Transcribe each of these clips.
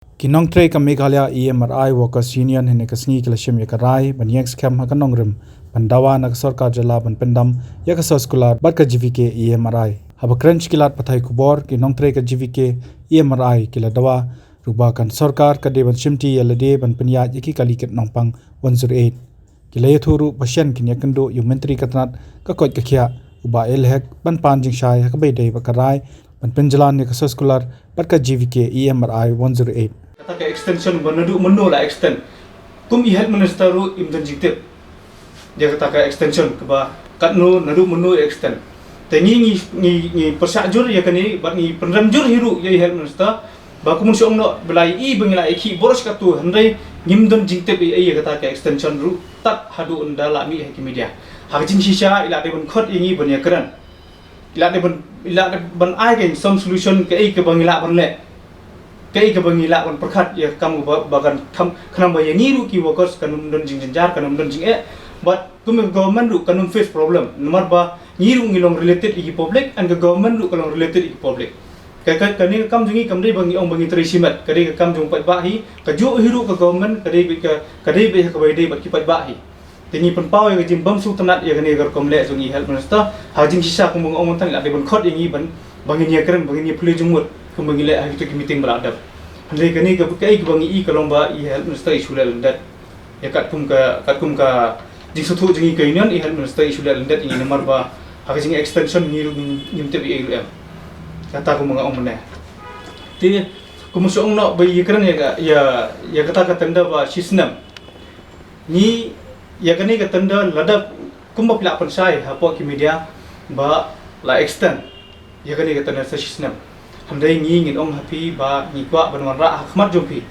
Kinong tre ka Meghalaya EMRI Workers Union hene ka sngi kala shim ya karai ban yak scam ha kanong rim pandawa nak sarkar jala ban pendam ya ka soskular bat ka GVK EMRI haba crunch kilat pathai kubor kinong tre ka GVK EMRI kila dawa ruba kan sarkar ka deban shimti ya lade ban penya yaki kali ket nongpang 108 kila yathuru pasien kin yakendo yu mentri katnat ka kot ka khia uba elhek ban panjing shai ha ka bei dei ba karai ban penjalan ya ka soskular bat ka GVK EMRI 108 kata extension banadu menu lah extend kum i health minister ru imdan jiktep dia kata ka extension ke ba kat no nadu menu extend tengi ni persajur ya kani bat ni penramjur hiru ya health minister ba kumun syong no belai i bengila iki boros katu handai ngimdan jiktep ya kata ka extension ru tat hadu undala mi haki media hajin shisha ila de ban khot ingi ban ya keran ila de ban ai ke some solution ke ai ke bangila ban le kay ka bangila kon perkhat ya kamu bagan kanam ba yangi ru ki workers kanum don jing jar kanum don jing but kum government ru kanum face problem nomor ba ngiru ngilong related i public and the government ru kalong related i public kani kam jungi kam dei bangi ong bangi trisimat kadi kam jung pat ba hi ka ju hiru ka government kadi be ka bai dei bat ki pat ba hi tini penpau ya jim bam su tanat ya kani gar komle jungi health minister hajing sisa kum ong tang la de ban khot ingi ban bangi ni keren bangi ni puli jumut kumangile hari tu meeting beradab. Handai kani ke kai ke bangi i kalomba i health minister isu la landat. Ya kat kum ka jing sutu jingi ke union i health minister isu la landat ini nomor ba hak jing extension ngiru ngimte bi em. Kata kum ngong mene. Ti kum song no ba i kran ya kata tanda ba sistem. Ni ya kani ka tanda ladap kum ba pila pensai hapo ki media ba la extend. Ya kani ka tanda sistem. Handai ngin ong happy ba ni kwa banwan ra khmat jompi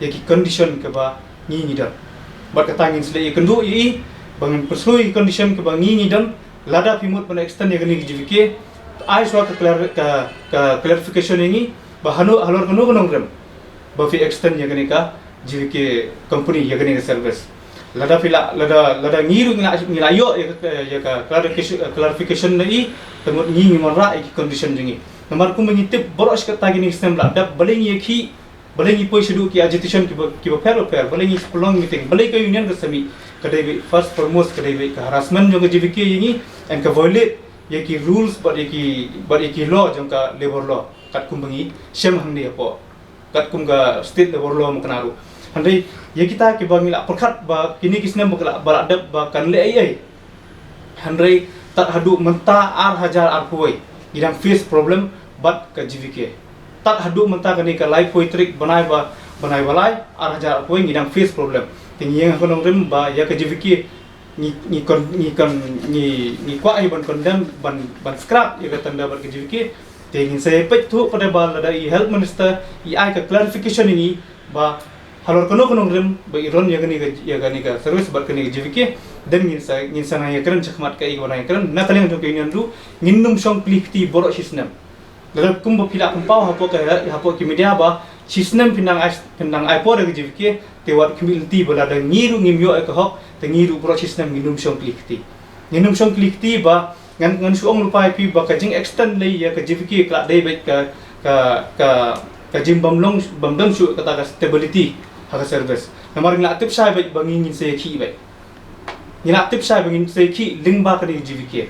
yaki condition ke ba ngi dar bat kata ngin sle kendu i bangun persui condition ke ba ngi dan lada pimut ban extend ya gani GVK ai swa ka clarification ini ba hanu halor kanu kanong rem ba fi extend ya gani ka GVK company ya gani service lada ngiru ngila yo ya ka clarification nei temut ngi ra i condition jingi nomor ku mengitip boros kata gini sistem lah dak balengi ki balengi poi sedu ki agitation ki ba fair balengi long meeting balai ka union ka sami kadai first foremost kadai ka harassment jong GVK ini and ka violate yaki rules but yaki law jong ka labor law kat kum bengi sem hangni apo kat kum ka state labor law muknaru handai ye kita ki bangila perkhat ba kini kisnem bakla baradab ba kan le ai handai tak hadu menta ar hajar ar poi idang face problem but ka GVK tak hadu menta kani ka life poetrik banai balai ar hajar poi idang face problem tingi yang konong rem ba ya ka GVK ni kwa ai ban condemn ban scrap ya ka tanda ban ka GVK tingi saya pet tu pada bal ada i health minister i ai ka clarification ini ba halor konong rem ba iron ya gani ka service bar kani GVK dan ngin sa na ya keren chakmat ka i wana ya keren na kaleng jong union ru nginnum song plikti borok sistem dalam kum pila kumpau hapo ki media ba sistem pinang ai por ke GVK tewat community bala da ngiru ngimyo ka hok te ngiru borok sistem nginnum song plikti ba ngan suong lupai pi ba ka jing extend le ya ka GVK ka dei bet ka jing bamdong su kata ka stability ha service namar ngla tip sai bet bangin se ki bet ngila tip sai bangin se ki link ba ka di GVK